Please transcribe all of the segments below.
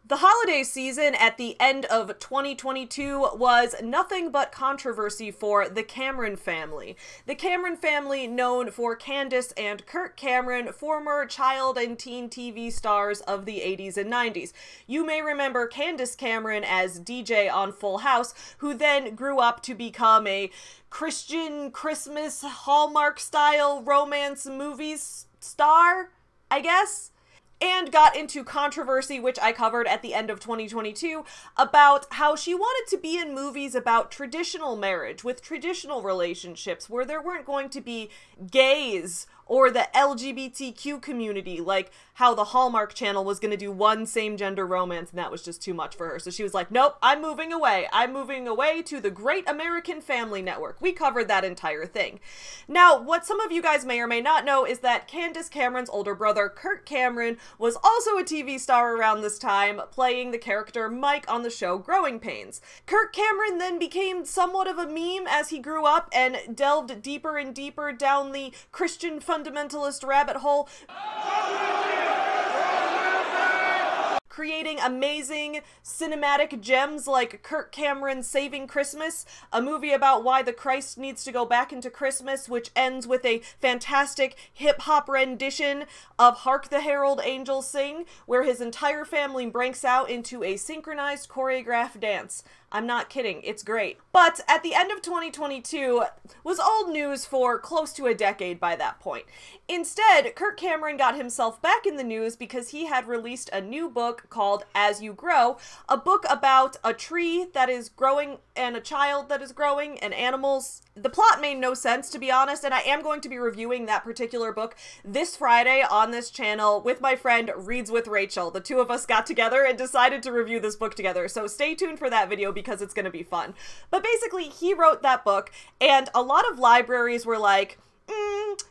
The holiday season at the end of 2022 was nothing but controversy for the Cameron family. The Cameron family, known for Candace and Kirk Cameron, former child and teen TV stars of the 80s and 90s. You may remember Candace Cameron as DJ on Full House, who then grew up to become a Christian Christmas Hallmark-style romance movies star, I guess? And got into controversy, which I covered at the end of 2022, about how she wanted to be in movies about traditional marriage, with traditional relationships, where there weren't going to be gays or the LGBTQ community, like how the Hallmark Channel was going to do one same-gender romance, and that was just too much for her. So she was like, nope, I'm moving away. I'm moving away to the Great American Family Network. We covered that entire thing. Now, what some of you guys may or may not know is that Candace Cameron's older brother, Kirk Cameron, was also a TV star around this time, playing the character Mike on the show Growing Pains. Kirk Cameron then became somewhat of a meme as he grew up and delved deeper and deeper down the Christian fundamentalist rabbit hole, creating amazing cinematic gems like Kirk Cameron's Saving Christmas, a movie about why the Christ needs to go back into Christmas, which ends with a fantastic hip-hop rendition of Hark the Herald Angels Sing, where his entire family breaks out into a synchronized choreographed dance. I'm not kidding, it's great. But at the end of 2022 was old news for close to a decade by that point. Instead, Kirk Cameron got himself back in the news because he had released a new book called As You Grow, a book about a tree that is growing and a child that is growing and animals. The plot made no sense, to be honest, and I am going to be reviewing that particular book this Friday on this channel with my friend Reads with Rachel. The two of us got together and decided to review this book together, so stay tuned for that video because it's going to be fun. But basically, he wrote that book, and a lot of libraries were like,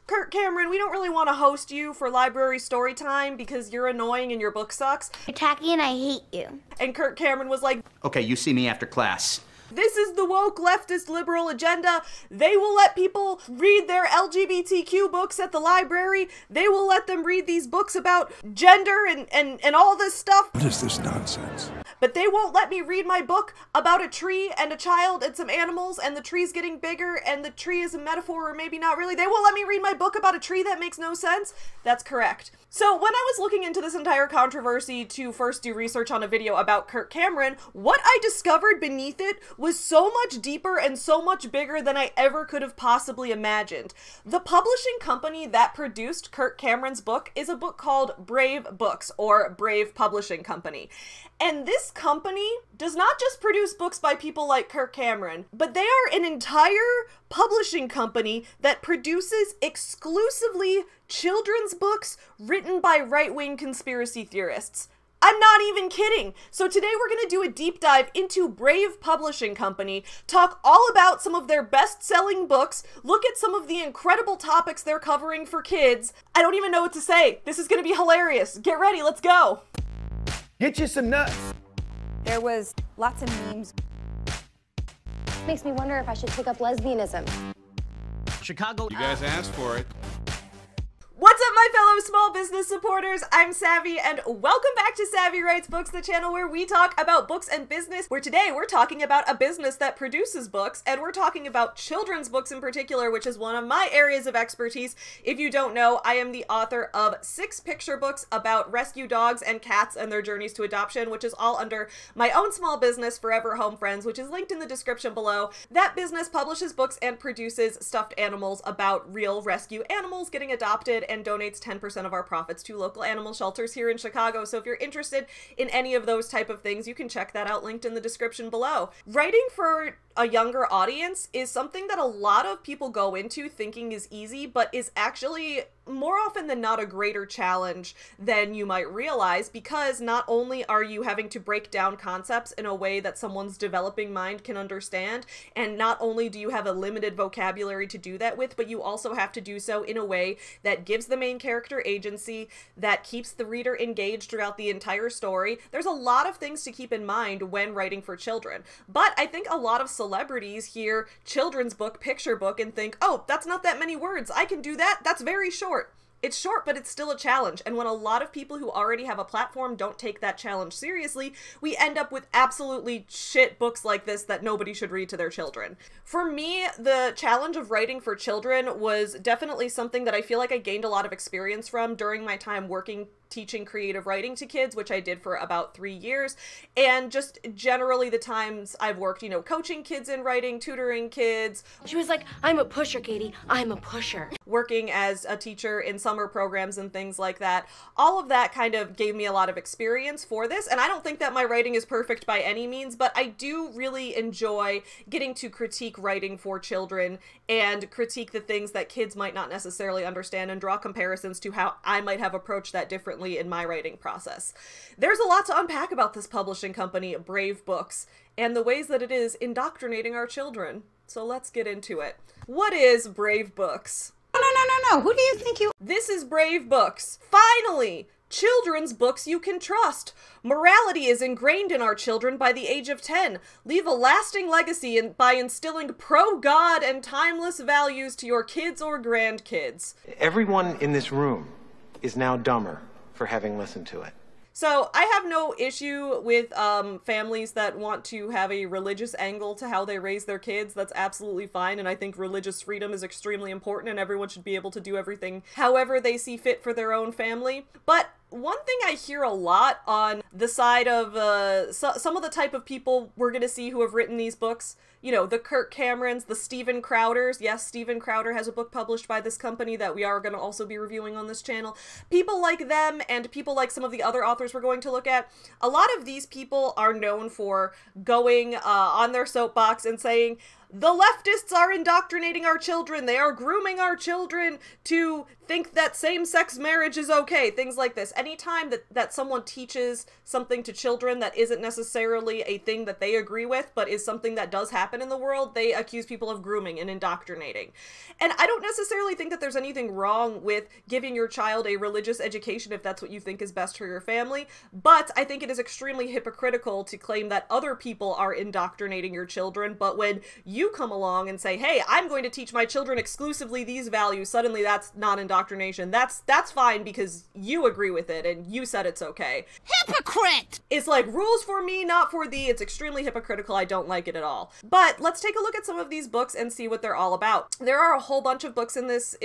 Kirk Cameron, we don't really want to host you for library story time because you're annoying and your book sucks. You're tacky and I hate you. And Kirk Cameron was like, okay, you see me after class. This is the woke leftist liberal agenda. They will let people read their LGBTQ books at the library. They will let them read these books about gender and all this stuff. What is this nonsense? But they won't let me read my book about a tree and a child and some animals and the tree's getting bigger and the tree is a metaphor or maybe not really. They won't let me read my book about a tree that makes no sense. That's correct. So when I was looking into this entire controversy to first do research on a video about Kirk Cameron, what I discovered beneath it was so much deeper and so much bigger than I ever could have possibly imagined. The publishing company that produced Kirk Cameron's book is a book called Brave Books, or Brave Publishing Company. And this company does not just produce books by people like Kirk Cameron, but they are an entire publishing company that produces exclusively children's books written by right-wing conspiracy theorists. I'm not even kidding. So today we're going to do a deep dive into Brave Publishing Company, talk all about some of their best-selling books, look at some of the incredible topics they're covering for kids. I don't even know what to say. This is going to be hilarious. Get ready, let's go. Get you some nuts. There was lots of memes. Makes me wonder if I should take up lesbianism. Chicago. You guys asked for it. What's up, my fellow small business supporters? I'm Savvy, and welcome back to Savvy Writes Books, the channel where we talk about books and business, where today we're talking about a business that produces books, and we're talking about children's books in particular, which is one of my areas of expertise. If you don't know, I am the author of 6 picture books about rescue dogs and cats and their journeys to adoption, which is all under my own small business, Forever Home Friends, which is linked in the description below. That business publishes books and produces stuffed animals about real rescue animals getting adopted, and donates 10% of our profits to local animal shelters here in Chicago. So if you're interested in any of those type of things, you can check that out linked in the description below. Writing for a younger audience is something that a lot of people go into thinking is easy, but is actually more often than not a greater challenge than you might realize, because not only are you having to break down concepts in a way that someone's developing mind can understand, and not only do you have a limited vocabulary to do that with, but you also have to do so in a way that gives the main character agency, that keeps the reader engaged throughout the entire story. There's a lot of things to keep in mind when writing for children, but I think a lot of celebrities hear children's book, picture book, and think, oh, that's not that many words, I can do that, that's very short. It's short, but it's still a challenge. And when a lot of people who already have a platform don't take that challenge seriously, we end up with absolutely shit books like this that nobody should read to their children. For me, the challenge of writing for children was definitely something that I feel like I gained a lot of experience from during my time working teaching creative writing to kids, which I did for about 3 years, and just generally the times I've worked, you know, coaching kids in writing, tutoring kids. She was like, I'm a pusher, Katie. I'm a pusher. Working as a teacher in summer programs and things like that. All of that kind of gave me a lot of experience for this, and I don't think that my writing is perfect by any means, but I do really enjoy getting to critique writing for children and critique the things that kids might not necessarily understand and draw comparisons to how I might have approached that differently in my writing process. There's a lot to unpack about this publishing company, Brave Books, and the ways that it is indoctrinating our children. So let's get into it. What is Brave Books? No. Who do you think you... This is Brave Books. Finally! Children's books you can trust. Morality is ingrained in our children by the age of 10. Leave a lasting legacy by instilling pro-God and timeless values to your kids or grandkids. Everyone in this room is now dumber for having listened to it. So I have no issue with families that want to have a religious angle to how they raise their kids. That's absolutely fine, and I think religious freedom is extremely important, and everyone should be able to do everything however they see fit for their own family. But one thing I hear a lot on the side of some of the type of people we're going to see who have written these books, you know, the Kirk Camerons, the Steven Crowders. Yes, Steven Crowder has a book published by this company that we are going to also be reviewing on this channel. People like them and people like some of the other authors we're going to look at. A lot of these people are known for going on their soapbox and saying, the leftists are indoctrinating our children. They are grooming our children to think that same-sex marriage is okay. Things like this. Anytime that someone teaches something to children that isn't necessarily a thing that they agree with, but is something that does happen in the world, they accuse people of grooming and indoctrinating. And I don't necessarily think that there's anything wrong with giving your child a religious education if that's what you think is best for your family, but I think it is extremely hypocritical to claim that other people are indoctrinating your children, but when you come along and say, hey, I'm going to teach my children exclusively these values, suddenly that's not indoctrination. That's fine because you agree with it and you said it's okay. Hypocrite! It's like, rules for me, not for thee. It's extremely hypocritical. I don't like it at all. But let's take a look at some of these books and see what they're all about. There are a whole bunch of books in this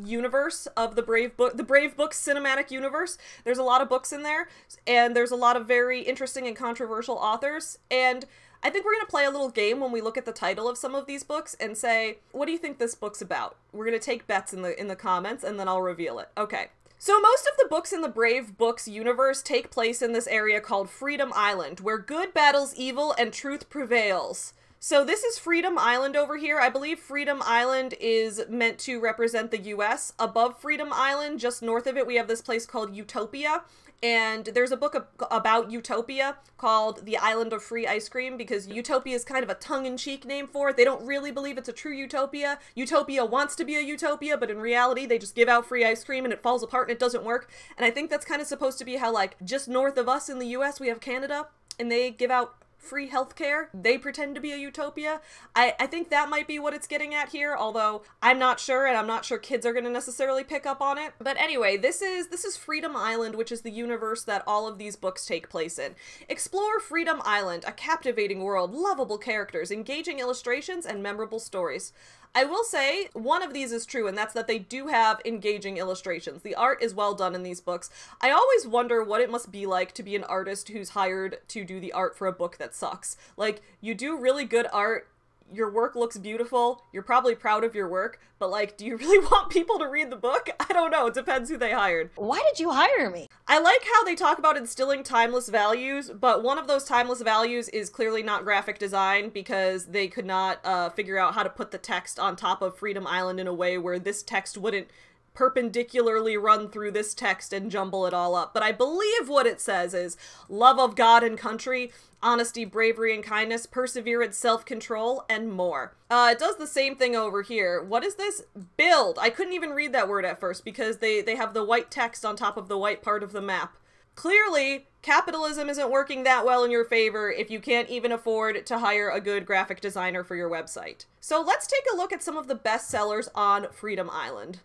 universe of the Brave Books cinematic universe. There's a lot of books in there, and there's a lot of very interesting and controversial authors, and I think we're going to play a little game when we look at the title of some of these books and say, what do you think this book's about? We're going to take bets in the comments, and then I'll reveal it. Okay. So most of the books in the Brave Books universe take place in this area called Freedom Island, where good battles evil and truth prevails. So this is Freedom Island over here. I believe Freedom Island is meant to represent the US. Above Freedom Island, just north of it, we have this place called Utopia. And there's a book about Utopia called The Island of Free Ice Cream, because Utopia is kind of a tongue-in-cheek name for it. They don't really believe it's a true utopia. Utopia wants to be a utopia, but in reality, they just give out free ice cream and it falls apart and it doesn't work. And I think that's kind of supposed to be how, like, just north of us in the US, we have Canada, and they give out free healthcare. They pretend to be a utopia. I think that might be what it's getting at here, although I'm not sure, and I'm not sure kids are going to necessarily pick up on it. But anyway, this is Freedom Island, which is the universe that all of these books take place in. Explore Freedom Island, a captivating world, lovable characters, engaging illustrations, and memorable stories. I will say one of these is true, and that's that they do have engaging illustrations. The art is well done in these books. I always wonder what it must be like to be an artist who's hired to do the art for a book that sucks. Like, you do really good art, your work looks beautiful, you're probably proud of your work, but like, do you really want people to read the book? I don't know, it depends who they hired. Why did you hire me? I like how they talk about instilling timeless values, but one of those timeless values is clearly not graphic design, because they could not figure out how to put the text on top of Freedom Island in a way where this text wouldn't perpendicularly run through this text and jumble it all up. But I believe what it says is love of God and country, honesty, bravery, and kindness, perseverance, self-control, and more. It does the same thing over here. What is this? Build. I couldn't even read that word at first because they have the white text on top of the white part of the map. Clearly, capitalism isn't working that well in your favor if you can't even afford to hire a good graphic designer for your website. So let's take a look at some of the bestsellers on Freedom Island.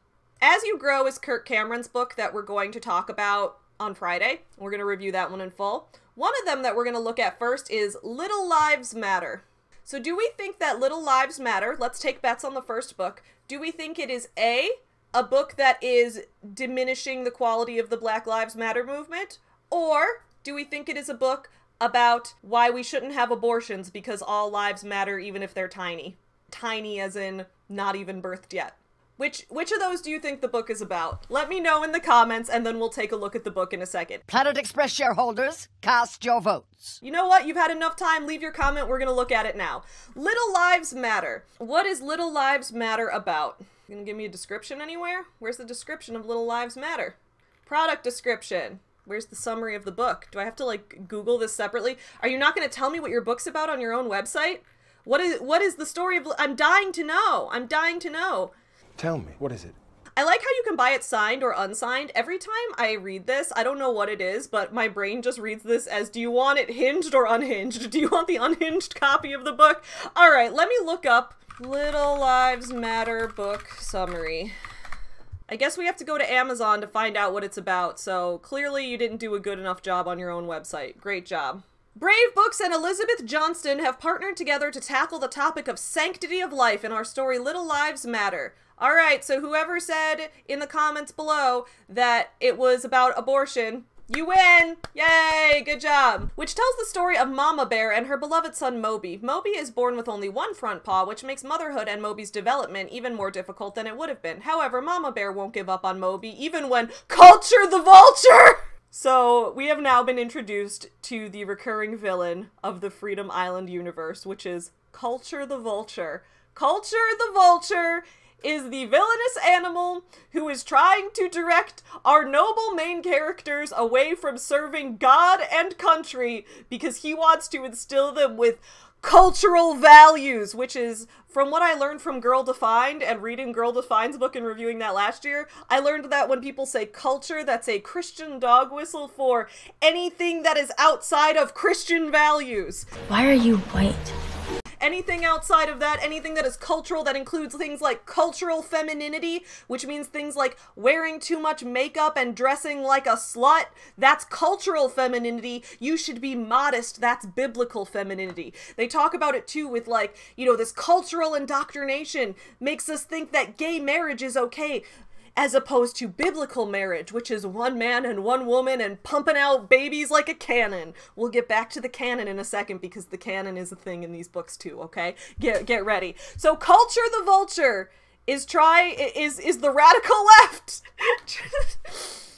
As You Grow is Kirk Cameron's book that we're going to talk about on Friday. We're going to review that one in full. One of them that we're going to look at first is Little Lives Matter. So do we think that Little Lives Matter, let's take bets on the first book, do we think it is A, a book that is diminishing the quality of the Black Lives Matter movement? Or do we think it is a book about why we shouldn't have abortions because all lives matter even if they're tiny? Tiny as in not even birthed yet. Which of those do you think the book is about? Let me know in the comments, and then we'll take a look at the book in a second. Planet Express shareholders, cast your votes. You know what? You've had enough time. Leave your comment. We're going to look at it now. Little Lives Matter. What is Little Lives Matter about? You gonna give me a description anywhere? Where's the description of Little Lives Matter? Product description. Where's the summary of the book? Do I have to, like, Google this separately? Are you not going to tell me what your book's about on your own website? What is the story of... I'm dying to know. I'm dying to know. Tell me, what is it? I like how you can buy it signed or unsigned. Every time I read this, I don't know what it is, but my brain just reads this as, do you want it hinged or unhinged? Do you want the unhinged copy of the book? All right, let me look up Little Lives Matter book summary. I guess we have to go to Amazon to find out what it's about, so clearly you didn't do a good enough job on your own website. Great job. Brave Books and Elizabeth Johnston have partnered together to tackle the topic of sanctity of life in our story Little Lives Matter. Alright, so whoever said in the comments below that it was about abortion, you win! Yay! Good job! Which tells the story of Mama Bear and her beloved son Moby. Moby is born with only one front paw, which makes motherhood and Moby's development even more difficult than it would have been. However, Mama Bear won't give up on Moby, even when Culture the Vulture! So, we have now been introduced to the recurring villain of the Freedom Island universe, which is Culture the Vulture. Culture the Vulture is the villainous animal who is trying to direct our noble main characters away from serving God and country because he wants to instill them with cultural values, which is, from what I learned from Girl Defined and reading Girl Defined's book and reviewing that last year, I learned that when people say culture, that's a Christian dog whistle for anything that is outside of Christian values. Why are you white? Anything outside of that, anything that is cultural, that includes things like cultural femininity, which means things like wearing too much makeup and dressing like a slut, that's cultural femininity. You should be modest, that's biblical femininity. They talk about it too with, like, you know, this cultural indoctrination makes us think that gay marriage is okay, as opposed to biblical marriage, which is one man and one woman and pumping out babies like a cannon. We'll get back to the canon in a second because the canon is a thing in these books too, okay? Get ready. So Culture the Vulture is the radical left.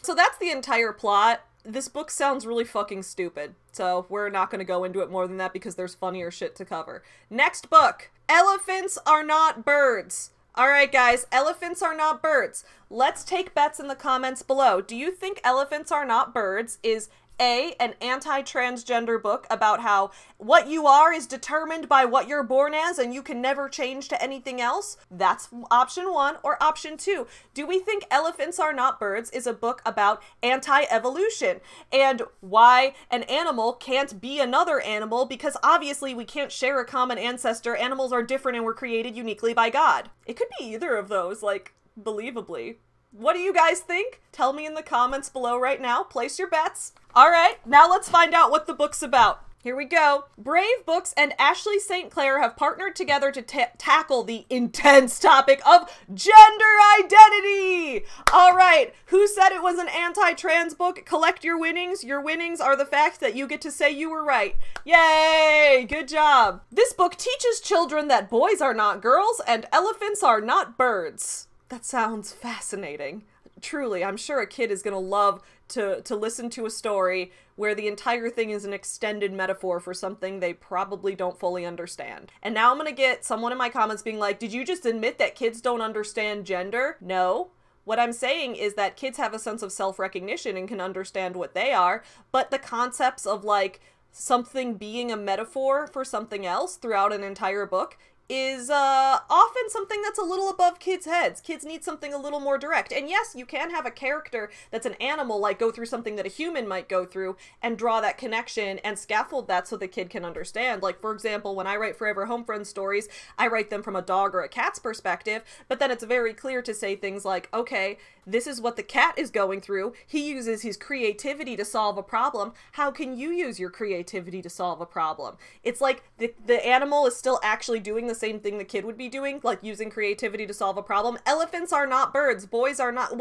So that's the entire plot. This book sounds really fucking stupid, so we're not going to go into it more than that because there's funnier shit to cover. Next book, Elephants Are Not Birds. Alright guys, elephants are not birds. Let's take bets in the comments below. Do you think Elephants Are Not Birds is A, an anti-transgender book about how what you are is determined by what you're born as and you can never change to anything else? That's option 1. Or option 2, do we think Elephants Are Not Birds is a book about anti-evolution and why an animal can't be another animal because obviously we can't share a common ancestor. Animals are different and were created uniquely by God. It could be either of those, like, believably. What do you guys think? Tell me in the comments below right now. Place your bets. All right, now let's find out what the book's about. Here we go. Brave Books and Ashley St. Clair have partnered together to tackle the intense topic of gender identity. All right, who said it was an anti-trans book? Collect your winnings. Your winnings are the fact that you get to say you were right. Yay, good job. This book teaches children that boys are not girls and elephants are not birds. That sounds fascinating. Truly, I'm sure a kid is gonna love to listen to a story where the entire thing is an extended metaphor for something they probably don't fully understand. And now I'm gonna get someone in my comments being like, did you just admit that kids don't understand gender? No. What I'm saying is that kids have a sense of self-recognition and can understand what they are, but the concepts of, like, something being a metaphor for something else throughout an entire book is often something that's a little above kids' heads. Kids need something a little more direct. And yes, you can have a character that's an animal, like go through something that a human might go through and draw that connection and scaffold that so the kid can understand. Like, for example, when I write Forever Home Friends stories, I write them from a dog or a cat's perspective, but then it's very clear to say things like, okay, this is what the cat is going through. He uses his creativity to solve a problem. How can you use your creativity to solve a problem? It's like the animal is still actually doing the same thing the kid would be doing, like using creativity to solve a problem. Elephants are not birds. Boys are not.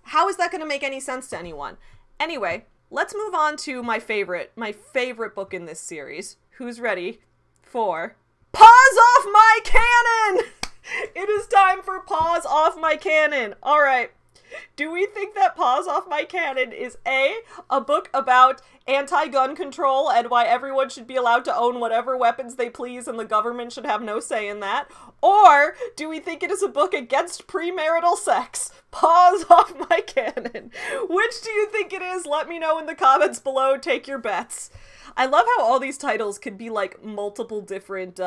How is that going to make any sense to anyone? Anyway, let's move on to my favorite book in this series. Who's ready for Paws Off My Cannon? It is time for Paws Off My Cannon. All right. Do we think that Paws Off My Cannon is a book about anti-gun control and why everyone should be allowed to own whatever weapons they please and the government should have no say in that? Or do we think it is a book against premarital sex? Paws Off My Cannon. Which do you think it is? Let me know in the comments below. Take your bets. I love how all these titles could be like multiple different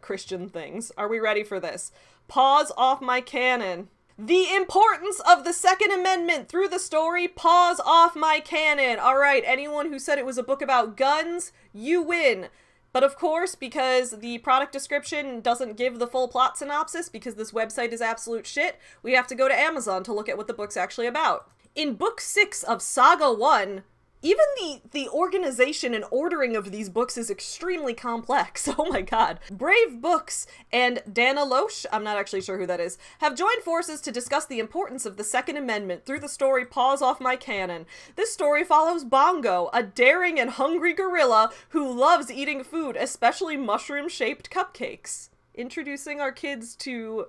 Christian things. Are we ready for this? Paws Off My Cannon. The importance of the Second Amendment through the story Paws Off My Cannon. All right, anyone who said it was a book about guns, you win. But of course, because the product description doesn't give the full plot synopsis, because this website is absolute shit, we have to go to Amazon to look at what the book's actually about. In Book 6 of Saga 1, even the organization and ordering of these books is extremely complex. Oh my god. Brave Books and Dana Loesch, I'm not actually sure who that is, have joined forces to discuss the importance of the Second Amendment through the story Paws Off My Cannon. This story follows Bongo, a daring and hungry gorilla who loves eating food, especially mushroom-shaped cupcakes. Introducing our kids to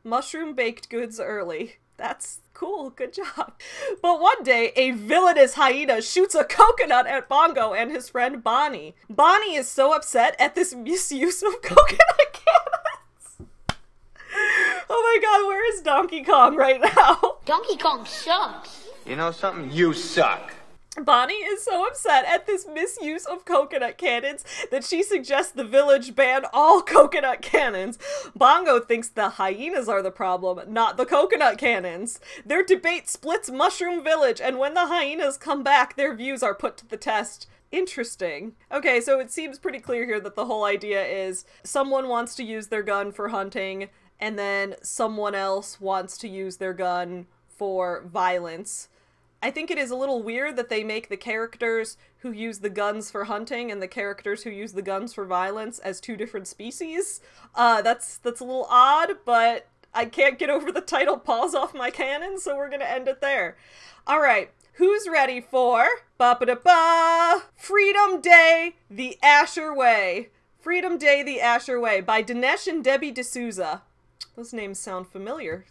mushroom baked goods early. That's cool, good job. But one day, a villainous hyena shoots a coconut at Bongo and his friend Bonnie. Bonnie is so upset at this misuse of coconut cannons. Oh my god, where is Donkey Kong right now? Donkey Kong sucks. You know something? You suck. Bonnie is so upset at this misuse of coconut cannons that she suggests the village ban all coconut cannons. Bongo thinks the hyenas are the problem, not the coconut cannons. Their debate splits Mushroom Village, and when the hyenas come back, their views are put to the test. Interesting. Okay, so it seems pretty clear here that the whole idea is someone wants to use their gun for hunting, and then someone else wants to use their gun for violence. I think it is a little weird that they make the characters who use the guns for hunting and the characters who use the guns for violence as two different species. That's a little odd, but I can't get over the title Paws Off My Cannon, so we're gonna end it there. Alright, who's ready for ba-ba-da-ba, Freedom Day, The Asher Way. Freedom Day, The Asher Way by Dinesh and Debbie D'Souza. Those names sound familiar.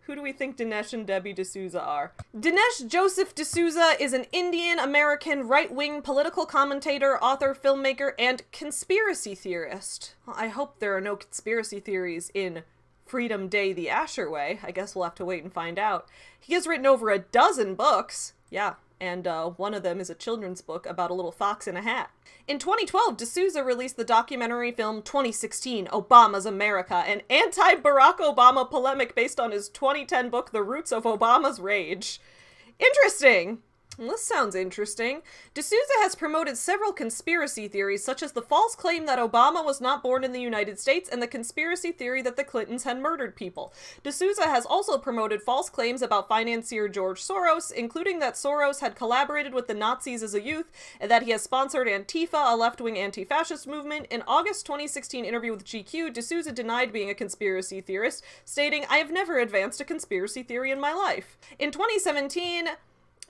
Who do we think Dinesh and Debbie D'Souza are? Dinesh Joseph D'Souza is an Indian-American right-wing political commentator, author, filmmaker, and conspiracy theorist. Well, I hope there are no conspiracy theories in Freedom Day, The Asher Way. I guess we'll have to wait and find out. He has written over a dozen books. Yeah, and one of them is a children's book about a little fox in a hat. In 2012, D'Souza released the documentary film 2016, Obama's America, an anti-Barack Obama polemic based on his 2010 book, The Roots of Obama's Rage. Interesting. Well, this sounds interesting. D'Souza has promoted several conspiracy theories, such as the false claim that Obama was not born in the United States and the conspiracy theory that the Clintons had murdered people. D'Souza has also promoted false claims about financier George Soros, including that Soros had collaborated with the Nazis as a youth and that he has sponsored Antifa, a left-wing anti-fascist movement. In August 2016 interview with GQ, D'Souza denied being a conspiracy theorist, stating, "I have never advanced a conspiracy theory in my life." In 2017,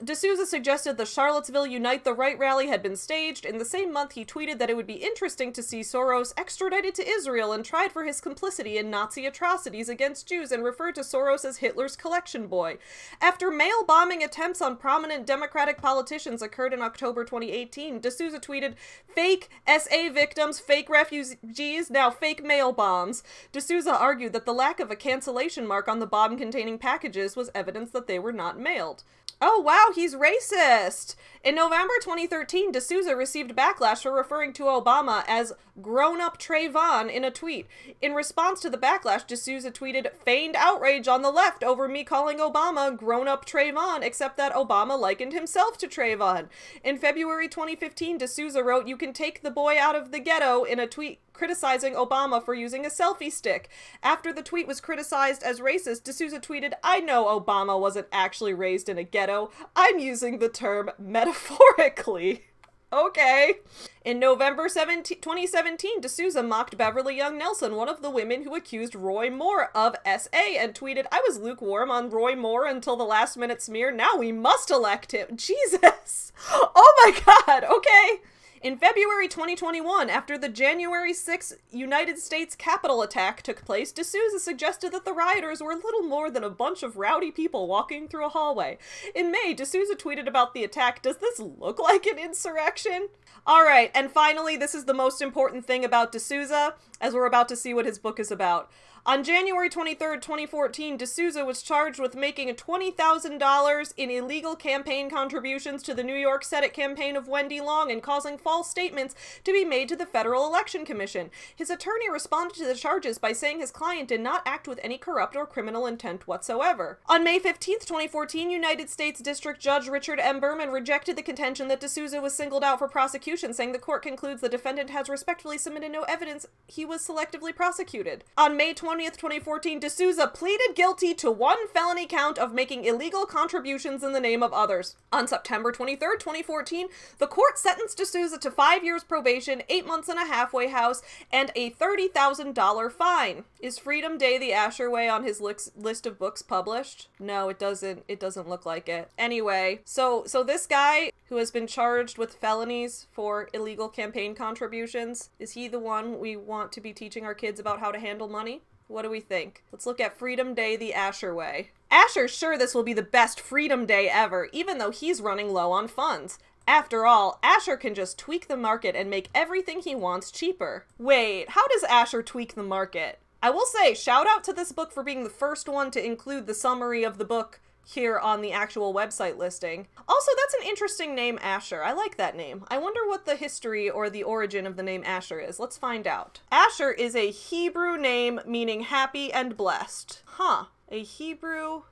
D'Souza suggested the Charlottesville Unite the Right rally had been staged. In the same month, he tweeted that it would be interesting to see Soros extradited to Israel and tried for his complicity in Nazi atrocities against Jews, and referred to Soros as Hitler's collection boy. After mail bombing attempts on prominent Democratic politicians occurred in October 2018, D'Souza tweeted, "Fake SA victims, fake refugees, now fake mail bombs." D'Souza argued that the lack of a cancellation mark on the bomb-containing packages was evidence that they were not mailed. Oh wow, he's racist! In November 2013, D'Souza received backlash for referring to Obama as grown-up Trayvon in a tweet. In response to the backlash, D'Souza tweeted, "Feigned outrage on the left over me calling Obama grown-up Trayvon, except that Obama likened himself to Trayvon." In February 2015, D'Souza wrote, "You can take the boy out of the ghetto," in a tweet criticizing Obama for using a selfie stick. After the tweet was criticized as racist, D'Souza tweeted, "I know Obama wasn't actually raised in a ghetto. I'm using the term metaphorically." Okay. In November 2017, D'Souza mocked Beverly Young Nelson, one of the women who accused Roy Moore of SA, and tweeted, "I was lukewarm on Roy Moore until the last-minute smear. Now we must elect him." Jesus! Oh my god, okay. In February 2021, after the January 6th United States Capitol attack took place, D'Souza suggested that the rioters were little more than a bunch of rowdy people walking through a hallway. In May, D'Souza tweeted about the attack, "Does this look like an insurrection?" Alright, and finally, this is the most important thing about D'Souza, as we're about to see what his book is about. On January 23rd, 2014, D'Souza was charged with making $20,000 in illegal campaign contributions to the New York Senate campaign of Wendy Long and causing false statements to be made to the Federal Election Commission. His attorney responded to the charges by saying his client did not act with any corrupt or criminal intent whatsoever. On May 15th, 2014, United States District Judge Richard M. Berman rejected the contention that D'Souza was singled out for prosecution, saying the court concludes the defendant has respectfully submitted no evidence he was selectively prosecuted. On May 20th, 2014, D'Souza pleaded guilty to one felony count of making illegal contributions in the name of others. On September 23rd, 2014, the court sentenced D'Souza to 5 years probation, 8 months in a halfway house, and a $30,000 fine. Is Freedom Day the Asher Way on his list of books published? No, it doesn't. It doesn't look like it. Anyway, so this guy who has been charged with felonies for illegal campaign contributions, is he the one we want to be teaching our kids about how to handle money? What do we think? Let's look at Freedom Day the Asher Way. Asher's sure this will be the best Freedom Day ever, even though he's running low on funds. After all, Asher can just tweak the market and make everything he wants cheaper. Wait, how does Asher tweak the market? I will say, shout out to this book for being the first one to include the summary of the book here on the actual website listing. Also, that's an interesting name, Asher. I like that name. I wonder what the history or the origin of the name Asher is. Let's find out. Asher is a Hebrew name meaning happy and blessed. Huh. A Hebrew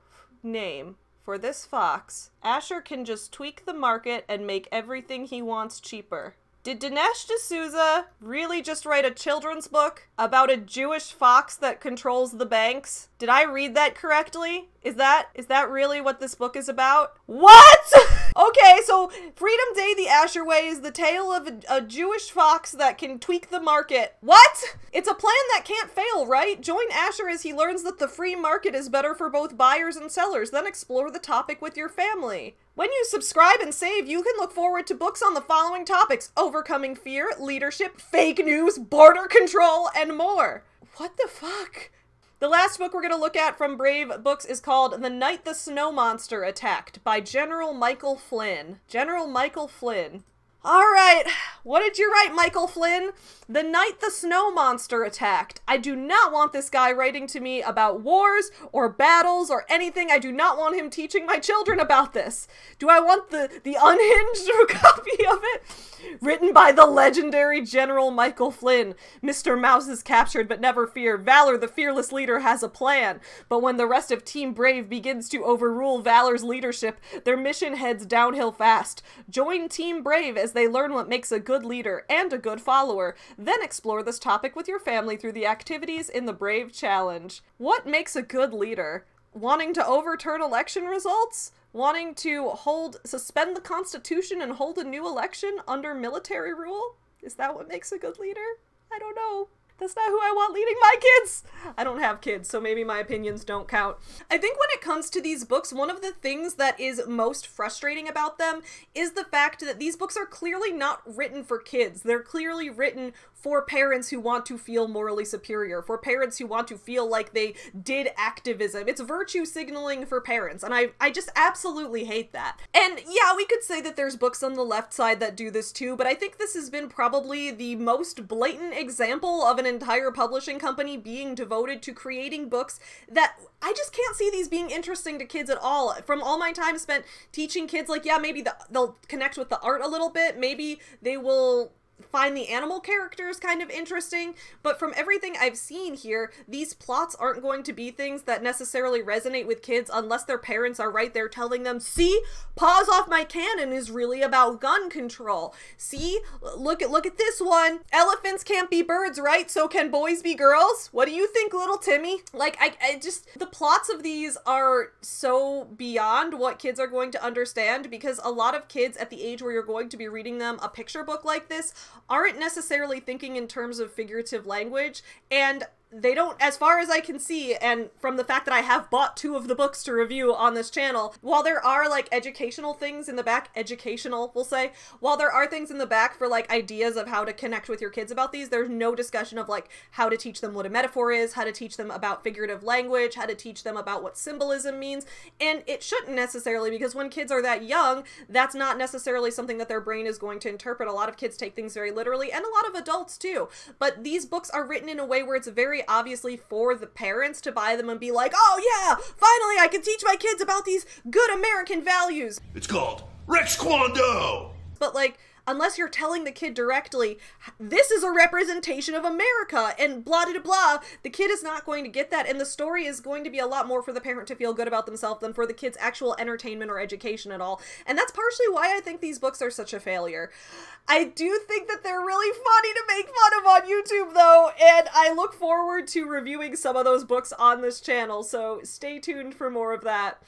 name for this fox. Asher can just tweak the market and make everything he wants cheaper. Did Dinesh D'Souza really just write a children's book about a Jewish fox that controls the banks? Did I read that correctly? Is that really what this book is about? What? Okay, so Freedom Day the Asher Way is the tale of a Jewish fox that can tweak the market. What? It's a plan that can't fail, right? Join Asher as he learns that the free market is better for both buyers and sellers, then explore the topic with your family. When you subscribe and save, you can look forward to books on the following topics: overcoming fear, leadership, fake news, border control, and more. What the fuck? The last book we're going to look at from Brave Books is called The Night the Snow Monster Attacked by General Michael Flynn. General Michael Flynn. Alright, what did you write, Michael Flynn? The Night the Snow Monster Attacked. I do not want this guy writing to me about wars or battles or anything. I do not want him teaching my children about this. Do I want the unhinged copy of it? Written by the legendary General Michael Flynn. Mr. Mouse is captured, but never fear. Valor, the fearless leader, has a plan. But when the rest of Team Brave begins to overrule Valor's leadership, their mission heads downhill fast. Join Team Brave as they learn what makes a good leader and a good follower. Then explore this topic with your family through the activities in the Brave Challenge. What makes a good leader? Wanting to overturn election results? Wanting to suspend the Constitution and hold a new election under military rule? Is that what makes a good leader? I don't know. That's not who I want leading my kids. I don't have kids, so maybe my opinions don't count. I think when it comes to these books, one of the things that is most frustrating about them is the fact that these books are clearly not written for kids. They're clearly written for parents who want to feel morally superior, for parents who want to feel like they did activism. It's virtue signaling for parents, and I just absolutely hate that. And yeah, we could say that there's books on the left side that do this too, but I think this has been probably the most blatant example of an entire publishing company being devoted to creating books that I just can't see these being interesting to kids at all. From all my time spent teaching kids, like, yeah, maybe they'll connect with the art a little bit, maybe they will find the animal characters kind of interesting, but from everything I've seen here, these plots aren't going to be things that necessarily resonate with kids unless their parents are right there telling them, see, Paws Off My Cannon is really about gun control. See, look at this one. Elephants can't be birds, right? So can boys be girls? What do you think, little Timmy? Like, I just, the plots of these are so beyond what kids are going to understand, because a lot of kids at the age where you're going to be reading them a picture book like this aren't necessarily thinking in terms of figurative language, and they don't, as far as I can see, and from the fact that I have bought 2 of the books to review on this channel, while there are like educational things in the back, we'll say, while there are things in the back for like ideas of how to connect with your kids about these, there's no discussion of like how to teach them what a metaphor is, how to teach them about figurative language, how to teach them about what symbolism means, and it shouldn't necessarily, because when kids are that young, that's not necessarily something that their brain is going to interpret. A lot of kids take things very literally, and a lot of adults too, but these books are written in a way where it's very obviously for the parents to buy them and be like, oh yeah, finally I can teach my kids about these good American values. It's called Rex Kwando! But like, unless you're telling the kid directly, this is a representation of America and blah blah blah, the kid is not going to get that, and the story is going to be a lot more for the parent to feel good about themselves than for the kid's actual entertainment or education at all. And that's partially why I think these books are such a failure. I do think that they're really funny to make fun of on YouTube though, and I look forward to reviewing some of those books on this channel, so stay tuned for more of that.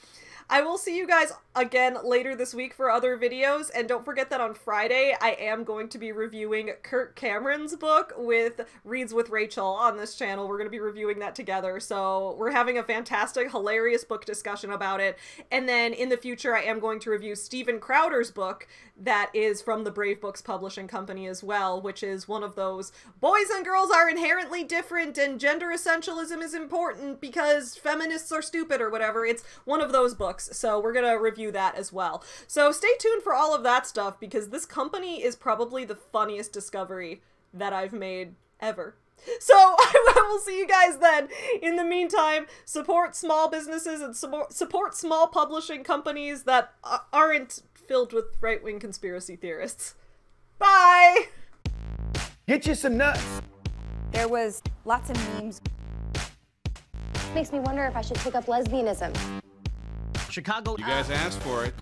I will see you guys again later this week for other videos, and don't forget that on Friday I am going to be reviewing Kirk Cameron's book with Reads with Rachel on this channel. We're going to be reviewing that together, so we're having a fantastic, hilarious book discussion about it. And then in the future I am going to review Steven Crowder's book that is from the Brave Books Publishing Company as well, which is one of those boys and girls are inherently different and gender essentialism is important because feminists are stupid or whatever. It's one of those books. So we're gonna review that as well. So stay tuned for all of that stuff, because this company is probably the funniest discovery that I've made ever. So I will see you guys then. In the meantime, support small businesses and support small publishing companies that aren't filled with right-wing conspiracy theorists. Bye! Get you some nuts. There was lots of memes. Makes me wonder if I should take up lesbianism. Chicago. You guys asked for it.